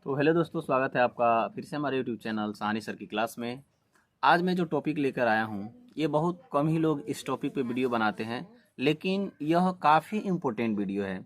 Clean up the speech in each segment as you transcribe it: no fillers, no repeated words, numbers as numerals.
तो हेलो दोस्तों, स्वागत है आपका फिर से हमारे यूट्यूब चैनल साहनी सर की क्लास में। आज मैं जो टॉपिक लेकर आया हूँ, ये बहुत कम ही लोग इस टॉपिक पे वीडियो बनाते हैं, लेकिन यह काफ़ी इम्पोर्टेंट वीडियो है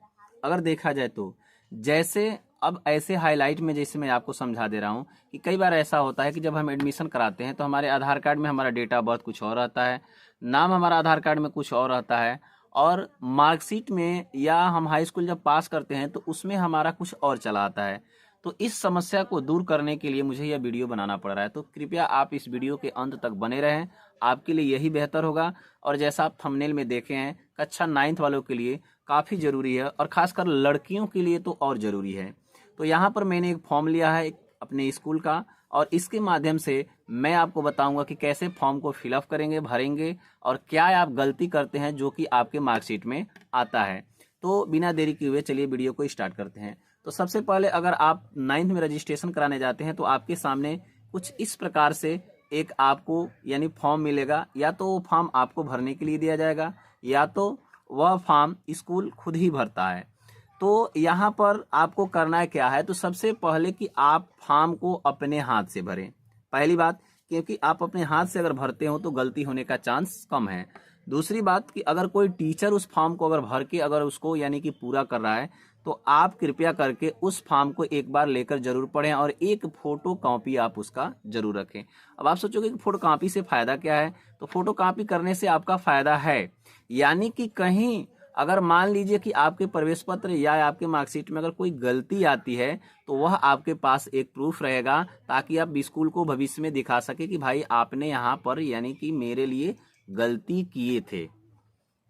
अगर देखा जाए तो। जैसे अब ऐसे हाईलाइट में जैसे मैं आपको समझा दे रहा हूँ कि कई बार ऐसा होता है कि जब हम एडमिशन कराते हैं तो हमारे आधार कार्ड में हमारा डेट ऑफ बर्थ कुछ और रहता है, नाम हमारा आधार कार्ड में कुछ और रहता है, और मार्कशीट में या हम हाई स्कूल जब पास करते हैं तो उसमें हमारा कुछ और चला आता है। तो इस समस्या को दूर करने के लिए मुझे यह वीडियो बनाना पड़ रहा है। तो कृपया आप इस वीडियो के अंत तक बने रहें, आपके लिए यही बेहतर होगा। और जैसा आप थंबनेल में देखे हैं, कक्षा 9th वालों के लिए काफ़ी ज़रूरी है और ख़ासकर लड़कियों के लिए तो और ज़रूरी है। तो यहाँ पर मैंने एक फॉर्म लिया है अपने स्कूल का, और इसके माध्यम से मैं आपको बताऊंगा कि कैसे फॉर्म को फिलअप करेंगे, भरेंगे, और क्या आप गलती करते हैं जो कि आपके मार्कशीट में आता है। तो बिना देरी किए हुए चलिए वीडियो को स्टार्ट करते हैं। तो सबसे पहले अगर आप 9th में रजिस्ट्रेशन कराने जाते हैं तो आपके सामने कुछ इस प्रकार से एक आपको यानी फॉर्म मिलेगा। या तो वो फॉर्म आपको भरने के लिए दिया जाएगा, या तो वह फॉर्म स्कूल खुद ही भरता है। तो यहाँ पर आपको करना है क्या है, तो सबसे पहले कि आप फॉर्म को अपने हाथ से भरें। पहली बात, क्योंकि आप अपने हाथ से अगर भरते हो तो गलती होने का चांस कम है। दूसरी बात कि अगर कोई टीचर उस फॉर्म को अगर भर के अगर उसको यानी कि पूरा कर रहा है तो आप कृपया करके उस फॉर्म को एक बार लेकर जरूर पढ़ें और एक फोटो कॉपी आप उसका जरूर रखें। अब आप सोचोगे कि फोटो कॉपी से फायदा क्या है, तो फोटो कॉपी करने से आपका फायदा है, यानी कि कहीं अगर मान लीजिए कि आपके प्रवेश पत्र या आपके मार्कशीट में अगर कोई गलती आती है तो वह आपके पास एक प्रूफ रहेगा, ताकि आप स्कूल को भविष्य में दिखा सके कि भाई आपने यहाँ पर यानी कि मेरे लिए गलती किए थे।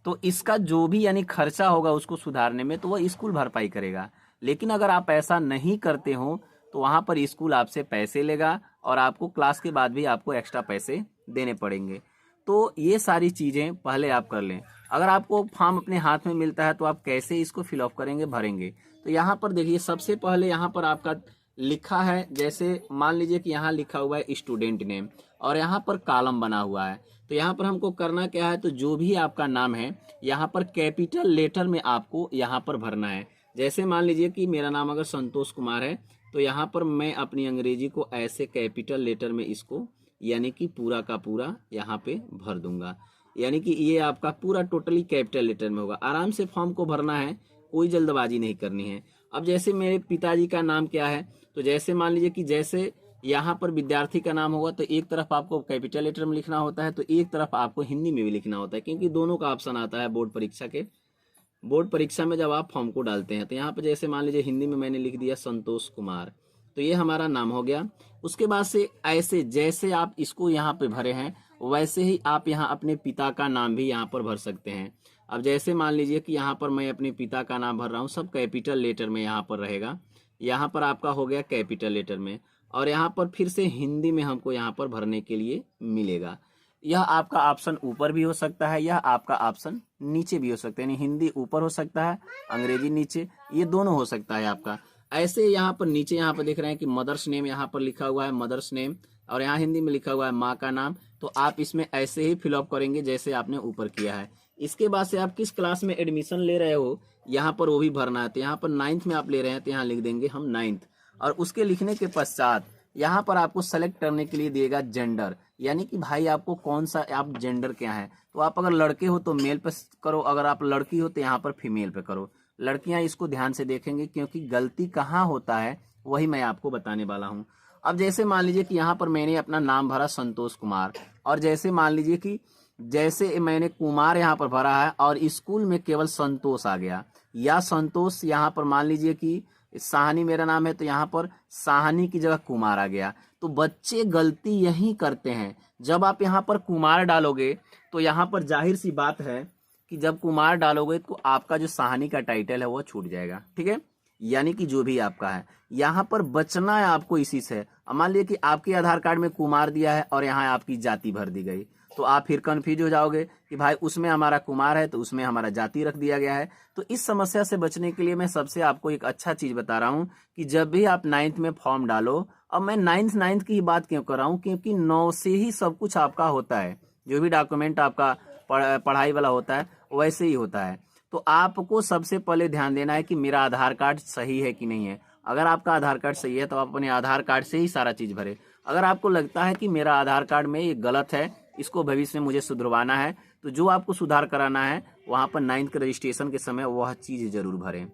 तो इसका जो भी यानी खर्चा होगा उसको सुधारने में तो वह स्कूल भरपाई करेगा। लेकिन अगर आप ऐसा नहीं करते हो तो वहां पर स्कूल आपसे पैसे लेगा और आपको क्लास के बाद भी आपको एक्स्ट्रा पैसे देने पड़ेंगे। तो ये सारी चीजें पहले आप कर लें। अगर आपको फॉर्म अपने हाथ में मिलता है तो आप कैसे इसको फिलअप करेंगे, भरेंगे। तो यहाँ पर देखिए, सबसे पहले यहाँ पर आपका लिखा है, जैसे मान लीजिए कि यहाँ लिखा हुआ है स्टूडेंट नेम और यहाँ पर कॉलम बना हुआ है। तो यहाँ पर हमको करना क्या है, तो जो भी आपका नाम है यहाँ पर कैपिटल लेटर में आपको यहाँ पर भरना है। जैसे मान लीजिए कि मेरा नाम अगर संतोष कुमार है तो यहाँ पर मैं अपनी अंग्रेजी को ऐसे कैपिटल लेटर में इसको यानी कि पूरा का पूरा यहाँ पे भर दूंगा। यानी कि ये आपका पूरा टोटली कैपिटल लेटर में होगा। आराम से फॉर्म को भरना है, कोई जल्दबाजी नहीं करनी है। अब जैसे मेरे पिताजी का नाम क्या है, तो जैसे मान लीजिए कि जैसे यहाँ पर विद्यार्थी का नाम होगा तो एक तरफ आपको कैपिटल लेटर में लिखना होता है, तो एक तरफ आपको हिंदी में भी लिखना होता है, क्योंकि दोनों का ऑप्शन आता है बोर्ड परीक्षा में जब आप फॉर्म को डालते हैं। तो यहाँ पर जैसे मान लीजिए हिंदी में मैंने लिख दिया संतोष कुमार, तो ये हमारा नाम हो गया। उसके बाद से ऐसे जैसे आप इसको यहाँ पे भरे हैं वैसे ही आप यहाँ अपने पिता का नाम भी यहाँ पर भर सकते हैं। अब जैसे मान लीजिए कि यहाँ पर मैं अपने पिता का नाम भर रहा हूँ, सब कैपिटल लेटर में यहाँ पर रहेगा। यहाँ पर आपका हो गया कैपिटल लेटर में, और यहाँ पर फिर से हिंदी में हमको यहाँ पर भरने के लिए मिलेगा। यह आपका ऑप्शन ऊपर भी हो सकता है, यह आपका ऑप्शन नीचे भी हो सकता है, यानी हिंदी ऊपर हो सकता है, अंग्रेजी नीचे, ये दोनों हो सकता है आपका। ऐसे यहाँ पर नीचे यहाँ पर देख रहे हैं कि मदर्स नेम यहाँ पर लिखा हुआ है, मदर्स नेम, और यहाँ हिंदी में लिखा हुआ है माँ का नाम। तो आप इसमें ऐसे ही फिलअप करेंगे जैसे आपने ऊपर किया है। इसके बाद से आप किस क्लास में एडमिशन ले रहे हो यहाँ पर वो भी भरना है। तो यहाँ पर 9th में आप ले रहे हैं तो यहाँ लिख देंगे हम 9th, और उसके लिखने के पश्चात यहाँ पर आपको सेलेक्ट करने के लिए दिएगा जेंडर, यानी कि भाई आपको कौन सा आप जेंडर क्या है। तो आप अगर लड़के हो तो मेल पे करो, अगर आप लड़की हो तो यहाँ पर फीमेल पे करो। लड़कियां इसको ध्यान से देखेंगे क्योंकि गलती कहाँ होता है वही मैं आपको बताने वाला हूँ। अब जैसे मान लीजिए कि यहाँ पर मैंने अपना नाम भरा संतोष कुमार, और जैसे मान लीजिए कि जैसे मैंने कुमार यहाँ पर भरा है और स्कूल में केवल संतोष आ गया, या संतोष यहाँ पर मान लीजिए कि साहनी मेरा नाम है तो यहाँ पर साहनी की जगह कुमार आ गया। तो बच्चे गलती यही करते हैं, जब आप यहाँ पर कुमार डालोगे तो यहाँ पर जाहिर सी बात है कि जब कुमार डालोगे तो आपका जो साहनी का टाइटल है वो छूट जाएगा, ठीक है। यानी कि जो भी आपका है यहाँ पर बचना है आपको इसी से। मान लीजिए कि आपके आधार कार्ड में कुमार दिया है और यहाँ आपकी जाति भर दी गई, तो आप फिर कंफ्यूज हो जाओगे कि भाई उसमें हमारा कुमार है तो उसमें हमारा जाति रख दिया गया है। तो इस समस्या से बचने के लिए मैं सबसे आपको एक अच्छा चीज बता रहा हूँ कि जब भी आप 9th में फॉर्म डालो, अब मैं 9th की ही बात क्यों कर रहा हूँ, क्योंकि 9 से ही सब कुछ आपका होता है, जो भी डॉक्यूमेंट आपका पढ़ाई वाला होता है वैसे ही होता है। तो आपको सबसे पहले ध्यान देना है कि मेरा आधार कार्ड सही है कि नहीं है। अगर आपका आधार कार्ड सही है तो आप अपने आधार कार्ड से ही सारा चीज़ भरें। अगर आपको लगता है कि मेरा आधार कार्ड में ये गलत है, इसको भविष्य में मुझे सुधरवाना है, तो जो आपको सुधार कराना है वहाँ पर 9th के रजिस्ट्रेशन के समय वह चीज़ जरूर भरें।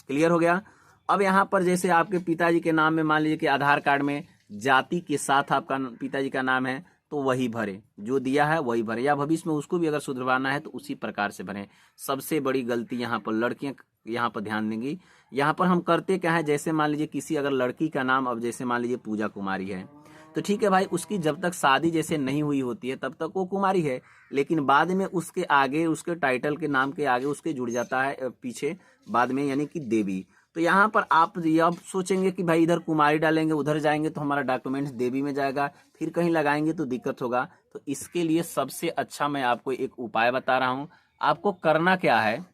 क्लियर हो गया। अब यहाँ पर जैसे आपके पिताजी के नाम में मान लीजिए कि आधार कार्ड में जाति के साथ आपका पिताजी का नाम है, तो वही भरे, जो दिया है वही भरे, या भविष्य में उसको भी अगर सुधरवाना है तो उसी प्रकार से भरें। सबसे बड़ी गलती यहाँ पर लड़कियां यहाँ पर ध्यान देंगी। यहाँ पर हम करते क्या है, जैसे मान लीजिए किसी अगर लड़की का नाम, अब जैसे मान लीजिए पूजा कुमारी है, तो ठीक है भाई, उसकी जब तक शादी जैसे नहीं हुई होती है तब तक वो कुमारी है, लेकिन बाद में उसके आगे, उसके टाइटल के नाम के आगे उसके जुड़ जाता है पीछे बाद में, यानी कि देवी। तो यहाँ पर आप अब सोचेंगे कि भाई इधर कुमारी डालेंगे, उधर जाएंगे तो हमारा डॉक्यूमेंट्स देवी में जाएगा, फिर कहीं लगाएंगे तो दिक्कत होगा। तो इसके लिए सबसे अच्छा मैं आपको एक उपाय बता रहा हूँ। आपको करना क्या है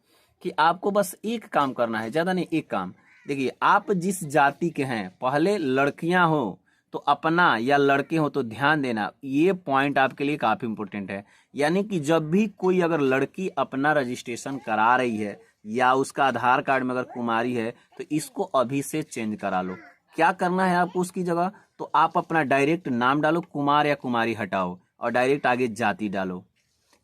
कि आपको बस एक काम करना है, ज़्यादा नहीं, एक काम। देखिए, आप जिस जाति के हैं, पहले लड़कियां हो तो अपना, या लड़के हो तो ध्यान देना, ये पॉइंट आपके लिए काफ़ी इंपॉर्टेंट है। यानी कि जब भी कोई अगर लड़की अपना रजिस्ट्रेशन करा रही है या उसका आधार कार्ड में अगर कुमारी है, तो इसको अभी से चेंज करा लो। क्या करना है आपको उसकी जगह, तो आप अपना डायरेक्ट नाम डालो, कुमार या कुमारी हटाओ, और डायरेक्ट आगे जाति डालो।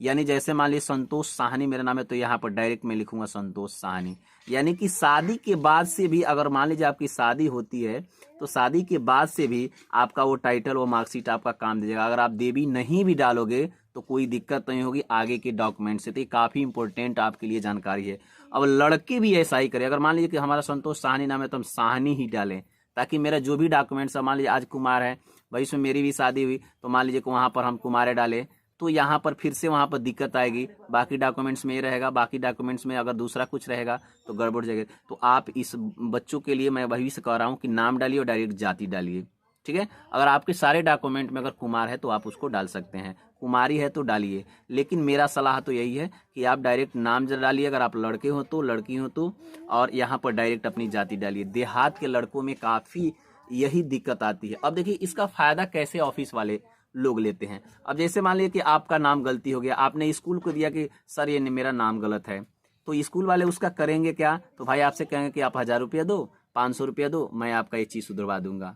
यानी जैसे मान लीजिए संतोष साहनी मेरा नाम है, तो यहाँ पर डायरेक्ट मैं लिखूंगा संतोष साहनी। यानी कि शादी के बाद से भी अगर मान लीजिए आपकी शादी होती है, तो शादी के बाद से भी आपका वो टाइटल, वो मार्कशीट आपका काम दीजिएगा। अगर आप देवी नहीं भी डालोगे तो कोई दिक्कत नहीं होगी आगे के डॉक्यूमेंट से। तो ये काफ़ी इंपॉर्टेंट आपके लिए जानकारी है। अब लड़के भी ऐसा ही करें। अगर मान लीजिए कि हमारा संतोष साहनी नाम है तो हम साहनी ही डालें, ताकि मेरा जो भी डॉक्यूमेंट्स है, मान लीजिए आज कुमार है, भाई इसमें मेरी भी शादी हुई, तो मान लीजिए कि वहाँ पर हम कुमारे डालें, तो यहाँ पर फिर से वहाँ पर दिक्कत आएगी। बाकी डॉक्यूमेंट्स में ये रहेगा, बाकी डॉक्यूमेंट्स में अगर दूसरा कुछ रहेगा तो गड़बड़ जाएगी। तो आप इस बच्चों के लिए मैं वही से कह रहा हूँ कि नाम डालिए और डायरेक्ट जाति डालिए, ठीक है। अगर आपके सारे डॉक्यूमेंट में अगर कुमार है तो आप उसको डाल सकते हैं, कुमारी है तो डालिए, लेकिन मेरा सलाह तो यही है कि आप डायरेक्ट नाम डालिए, अगर आप लड़के हो तो, लड़की हो तो, और यहाँ पर डायरेक्ट अपनी जाति डालिए। देहात के लड़कों में काफ़ी यही दिक्कत आती है। अब देखिए, इसका फायदा कैसे ऑफिस वाले लोग लेते हैं। अब जैसे मान लीजिए कि आपका नाम गलती हो गया, आपने स्कूल को दिया कि सर ये मेरा नाम गलत है, तो स्कूल वाले उसका करेंगे क्या, तो भाई आपसे कहेंगे कि आप 1000 रुपया दो, 500 रुपया दो, मैं आपका ये चीज़ सुधरवा दूंगा।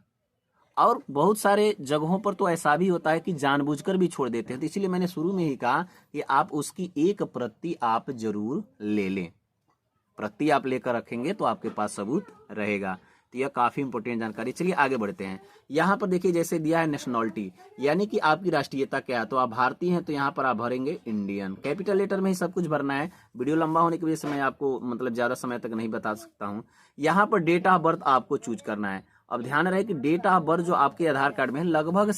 और बहुत सारे जगहों पर तो ऐसा भी होता है कि जानबूझकर भी छोड़ देते हैं। तो इसलिए मैंने शुरू में ही कहा कि आप उसकी एक प्रति आप जरूर ले लें। प्रति आप लेकर रखेंगे तो आपके पास सबूत रहेगा। तो यह काफ़ी इंपॉर्टेंट जानकारी। चलिए आगे बढ़ते हैं। यहाँ पर देखिए, जैसे दिया है नेशनलिटी, यानी कि आपकी राष्ट्रीयता क्या है, तो आप भारतीय हैं तो यहाँ पर आप भरेंगे इंडियन। कैपिटल लेटर में ही सब कुछ भरना है। वीडियो लंबा होने की वजह से मैं आपको मतलब ज़्यादा समय तक नहीं बता सकता हूँ। यहाँ पर डेट ऑफ बर्थ आपको चूज करना है। अब ध्यान रहे कि डेट ऑफ बर्थ जो आपके आधार कार्ड में है, लगभग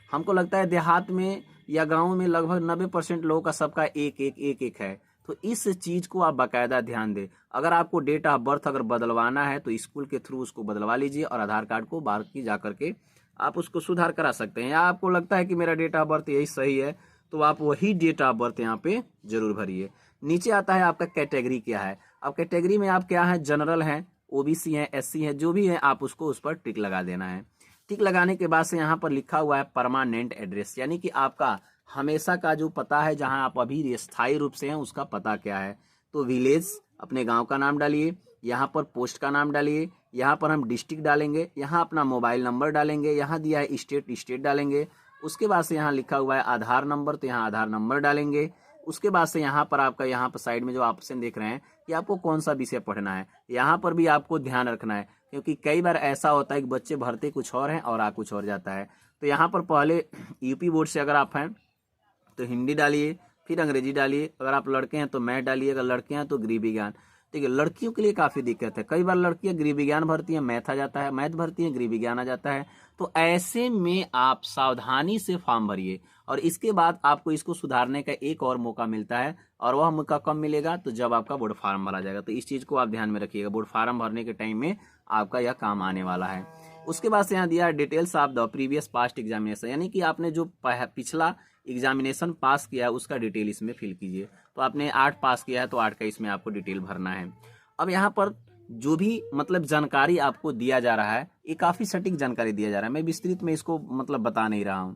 हमको लगता है देहात में या गाँव में लगभग 90% लोगों का सबका एक है। तो इस चीज़ को आप बाकायदा ध्यान दें। अगर आपको डेट ऑफ बर्थ अगर बदलवाना है तो स्कूल के थ्रू उसको बदलवा लीजिए, और आधार कार्ड को बार की जा करके आप उसको सुधार करा सकते हैं। या आपको लगता है कि मेरा डेट ऑफ बर्थ यही सही है, तो आप वही डेट ऑफ बर्थ यहाँ पे जरूर भरिए। नीचे आता है आपका कैटेगरी क्या है। अब कैटेगरी में आप क्या है, जनरल हैं, ओबीसी हैं, एससी हैं, जो भी है आप उसको उस पर टिक लगा देना है। टिक लगाने के बाद से यहाँ पर लिखा हुआ है परमानेंट एड्रेस, यानी कि आपका हमेशा का जो पता है, जहां आप अभी स्थायी रूप से हैं, उसका पता क्या है। तो विलेज अपने गांव का नाम डालिए, यहाँ पर पोस्ट का नाम डालिए, यहाँ पर हम डिस्ट्रिक्ट डालेंगे, यहाँ अपना मोबाइल नंबर डालेंगे, यहाँ दिया है स्टेट डालेंगे। उसके बाद से यहाँ लिखा हुआ है आधार नंबर, तो यहाँ आधार नंबर डालेंगे। उसके बाद से यहाँ पर आपका, यहाँ पर साइड में जो ऑप्शन देख रहे हैं कि आपको कौन सा विषय पढ़ना है, यहाँ पर भी आपको ध्यान रखना है, क्योंकि कई बार ऐसा होता है कि बच्चे भरते कुछ और हैं और आ कुछ और जाता है। तो यहाँ पर पहले यूपी बोर्ड से अगर आप हैं तो हिंदी डालिए, फिर अंग्रेजी डालिए। अगर आप लड़के हैं तो मैथ डालिए, अगर लड़के हैं तो गृह विज्ञान। ठीक है, लड़कियों के लिए काफ़ी दिक्कत है। कई बार लड़कियां गृह विज्ञान भरती हैं, मैथ आ जाता है, मैथ भरती हैं, गृह विज्ञान आ जाता है। तो ऐसे में आप सावधानी से फॉर्म भरिए, और इसके बाद आपको इसको सुधारने का एक और मौका मिलता है। और वह मौका कब मिलेगा, तो जब आपका बोर्ड फार्म भरा जाएगा। तो इस चीज़ को आप ध्यान में रखिएगा, बोर्ड फार्म भरने के टाइम में आपका यह काम आने वाला है। उसके बाद से यहाँ दिया है details of the previous past examination, यानी कि आपने जो पिछला एग्जामिनेशन पास किया है उसका डिटेल इसमें फिल कीजिए। तो आपने 8 पास किया है तो 8 का इसमें आपको डिटेल भरना है। अब यहाँ पर जो भी मतलब जानकारी आपको दिया जा रहा है, ये काफ़ी सटीक जानकारी दिया जा रहा है। मैं विस्तृत में इसको मतलब बता नहीं रहा हूँ।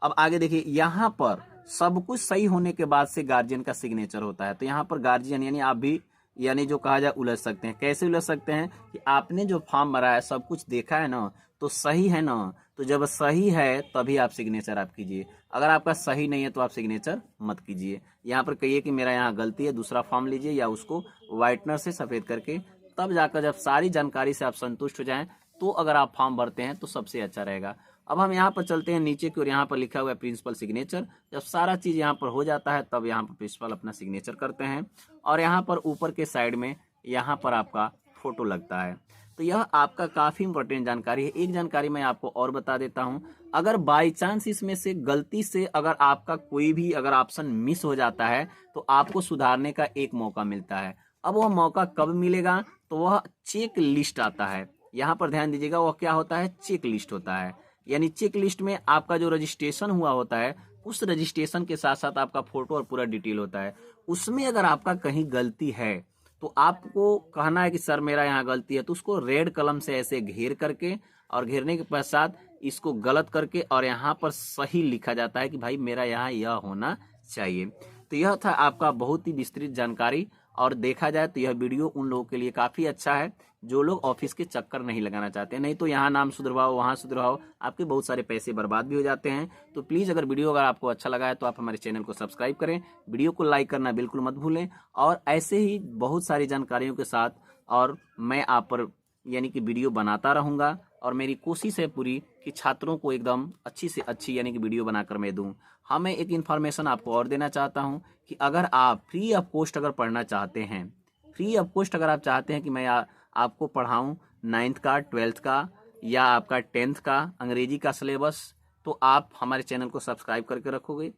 अब आगे देखिए, यहाँ पर सब कुछ सही होने के बाद से गार्जियन का सिग्नेचर होता है। तो यहाँ पर गार्जियन यानी आप भी यानी जो कहा जाए उलझ सकते हैं। कैसे उलझ सकते हैं कि आपने जो फॉर्म भरा है सब कुछ देखा है ना, तो सही है ना, तो जब सही है तभी आप सिग्नेचर आप कीजिए, अगर आपका सही नहीं है तो आप सिग्नेचर मत कीजिए। यहाँ पर कहिए कि मेरा यहाँ गलती है, दूसरा फॉर्म लीजिए या उसको व्हाइटनर से सफ़ेद करके, तब जाकर जब सारी जानकारी से आप संतुष्ट हो जाएं तो अगर आप फॉर्म भरते हैं तो सबसे अच्छा रहेगा। अब हम यहाँ पर चलते हैं नीचे की ओर, यहाँ पर लिखा हुआ है प्रिंसिपल सिग्नेचर। जब सारा चीज़ यहाँ पर हो जाता है तब यहाँ पर प्रिंसिपल अपना सिग्नेचर करते हैं और यहाँ पर ऊपर के साइड में यहाँ पर आपका फोटो लगता है। तो यह आपका काफ़ी इंपॉर्टेंट जानकारी है। एक जानकारी मैं आपको और बता देता हूँ, अगर बाई चांस इसमें से गलती से अगर आपका कोई भी अगर ऑप्शन मिस हो जाता है तो आपको सुधारने का एक मौका मिलता है। अब वह मौका कब मिलेगा, तो वह चेक लिस्ट आता है। यहाँ पर ध्यान दीजिएगा, वह क्या होता है, चेक लिस्ट होता है। यानी चेक लिस्ट में आपका जो रजिस्ट्रेशन हुआ होता है उस रजिस्ट्रेशन के साथ साथ आपका फोटो और पूरा डिटेल होता है। उसमें अगर आपका कहीं गलती है तो आपको कहना है कि सर मेरा यहाँ गलती है, तो उसको रेड कलम से ऐसे घेर करके और घेरने के पश्चात इसको गलत करके और यहाँ पर सही लिखा जाता है कि भाई मेरा यहाँ यह होना चाहिए। तो यह था आपका बहुत ही विस्तृत जानकारी, और देखा जाए तो यह वीडियो उन लोगों के लिए काफ़ी अच्छा है जो लोग ऑफिस के चक्कर नहीं लगाना चाहते। नहीं तो यहाँ नाम सुधरवाओ वहाँ सुधरवाओ, आपके बहुत सारे पैसे बर्बाद भी हो जाते हैं। तो प्लीज़ अगर वीडियो अगर आपको अच्छा लगा है तो आप हमारे चैनल को सब्सक्राइब करें, वीडियो को लाइक करना बिल्कुल मत भूलें, और ऐसे ही बहुत सारी जानकारियों के साथ और मैं आप पर यानी कि वीडियो बनाता रहूँगा। और मेरी कोशिश है पूरी कि छात्रों को एकदम अच्छी से अच्छी यानी कि वीडियो बनाकर मैं दूँ। हाँ, मैं एक इन्फॉर्मेशन आपको और देना चाहता हूँ कि अगर आप फ्री ऑफ कॉस्ट अगर पढ़ना चाहते हैं, फ्री ऑफ कॉस्ट अगर आप चाहते हैं कि मैं आपको पढ़ाऊँ 9th का, 12th का या आपका 10th का अंग्रेजी का सिलेबस, तो आप हमारे चैनल को सब्सक्राइब करके रखोगे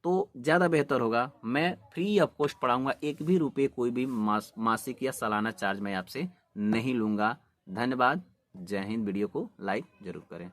तो ज़्यादा बेहतर होगा। मैं फ्री ऑफ कॉस्ट पढ़ाऊँगा, एक भी रुपये कोई भी मासिक या सालाना चार्ज मैं आपसे नहीं लूँगा। धन्यवाद। जय हिंद। वीडियो को लाइक जरूर करें।